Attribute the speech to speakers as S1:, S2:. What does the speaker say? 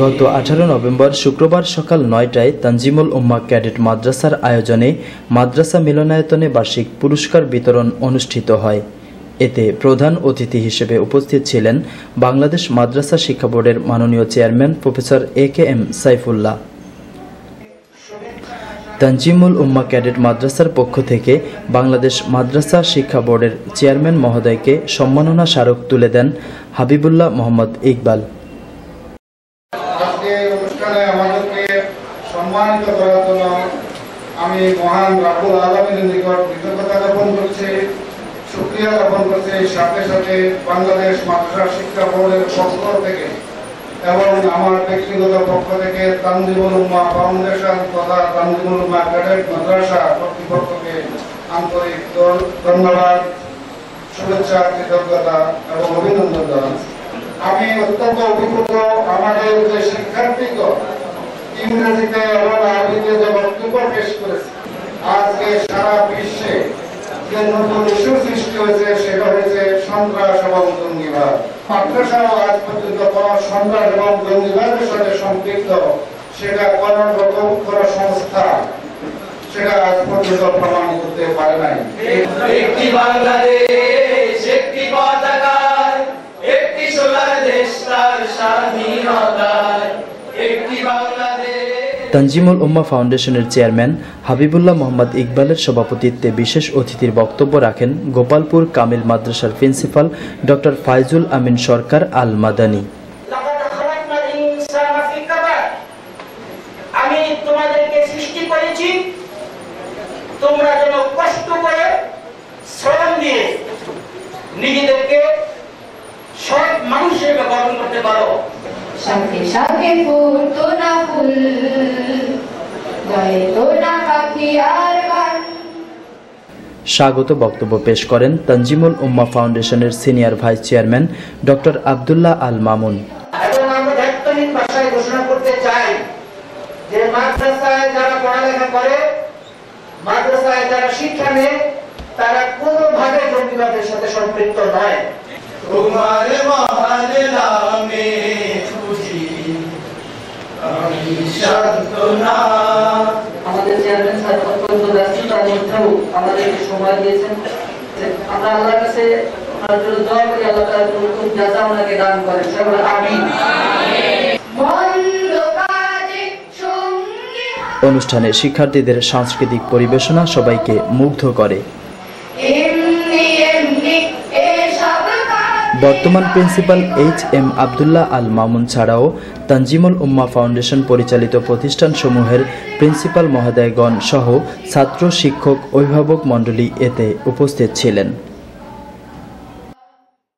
S1: গত 18 নভেম্বর শুক্রবার সকাল 9টায় তানজিমুল উম্মাহ ক্যাডেট মাদ্রাসার আয়োজনে মাদ্রাসা মিলনায়তনে বার্ষিক পুরস্কার বিতরণ অনুষ্ঠিত হয়। এতে প্রধান অতিথি হিসেবে উপস্থিত ছিলেন বাংলাদেশ মাদ্রাসা শিক্ষা বোর্ডের মাননীয় chairman professor AKM Saifullah. Tanzimul Ummah cadet মাদ্রাসার পক্ষ থেকে বাংলাদেশ মাদ্রাসা শিক্ষা বোর্ডের চেয়ারম্যান মহোদয়কে সম্মাননা স্মারক তুলে দেন হাবিবুল্লাহ মোহাম্মদ ইকবাল।
S2: সম্মানিত করার জন্য আমি মহান রাব্বুল আলামিনের নিকট কৃতজ্ঞতা জ্ঞাপন করছি, শুকরিয়া জ্ঞাপন করছি। সাথে সাথে বাংলাদেশ মাদ্রাসা শিক্ষা বোর্ডের পক্ষ থেকে এবং আমার ব্যক্তিগত পক্ষ থেকে তানজিমুল উম্মাহ ফাউন্ডেশন তথা তানজিমুল উম্মাহ ক্যাডেট মাদ্রাসা কর্তৃপক্ষকে আন্তরিক ধন্যবাদ, শুভেচ্ছা, কৃতজ্ঞতা এবং অভিনন্দন জানাচ্ছি। আমি অত্যন্ত অভিভূত। আমাদের যে শিক্ষার্থীগণ ইংরেজিতে এবং আরবিতে যে বক্তব্য পেশ করেছে, আজকে সারা বিশ্বে যে নতুন ইস্যু সৃষ্টি হয়েছে সেটা হয়েছে সন্ত্রাস এবং জঙ্গিবাদ। মাদ্রাসাও আজ পর্যন্ত কোন সন্ত্রাস এবং জঙ্গিবাদের সাথে সম্পৃক্ত সেটা কোন রকম কোন সংস্থা সেটা আজ পর্যন্ত প্রমাণ করতে পারে নাই।
S3: একটি বাংলাদেশ, একটি পতাকা, একটি সোনার দেশ তার স্বাধীনতায়, একটি বাংলাদেশ।
S1: তানজিমুল উম্মাহ ফাউন্ডেশনের চেয়ারম্যান হাবিবুল্লাহ মোহাম্মদ ইকবালের সভাপতিত্বে বিশেষ অতিথির বক্তব্য রাখেন গোপালপুর কামিল মাদ্রাসার প্রিন্সিপাল ডক্টর ফাইজুল আমিন সরকার আল মাদানী।
S4: আমি তোমাদেরকে সৃষ্টি করেছি, তোমরা যেন কষ্ট করে শ্রম দিয়ে নিজেদেরকে সৎ মানুষের গঠন করতে পারো।
S5: সাথে সাথে ফুটতো না ফুল, গাইতো না পাখি আর গান।
S1: স্বাগত বক্তব্য পেশ করেন তানজিমুল উম্মাহ ফাউন্ডেশনের senior vice chairman doctor Abdullah Al Mamun.
S4: এবং আমরা দায়িত্বহীন ভাষায় ঘোষণা করতে চাই যে মাদ্রাসায় যারা পড়ালেখা করে, মাদ্রাসায় যারা শিক্ষা নেয়, তারা কোনোভাবে জঙ্গিবাদের সাথে সম্পৃক্ত নয়।
S3: তোমার মহান নামে খুশি আমি সান্ত্বনা।
S6: আমাদের চেয়ারম্যান স্যার অত্যন্ত ব্যস্ততার মধ্যেও আমাদেরকে সময় দিয়েছেন। আমরা আল্লাহর কাছে ওনার জন্য দোয়া করি, আল্লাহ তাআলা খুব জাযা ওনাকে দান করেন। সকলে আমিন।
S1: অনুষ্ঠানে শিক্ষার্থীদের সাংস্কৃতিক পরিবেশনা সবাইকে মুগ্ধ করে। বর্তমান প্রিন্সিপাল HM আব্দুল্লাহ আল মামুন ছাড়াও তানজিমুল উম্মাহ ফাউন্ডেশন পরিচালিত প্রতিষ্ঠানসমূহের প্রিন্সিপাল মহোদয়গণ সহ ছাত্র, শিক্ষক, অভিভাবক মণ্ডলী এতে উপস্থিত ছিলেন।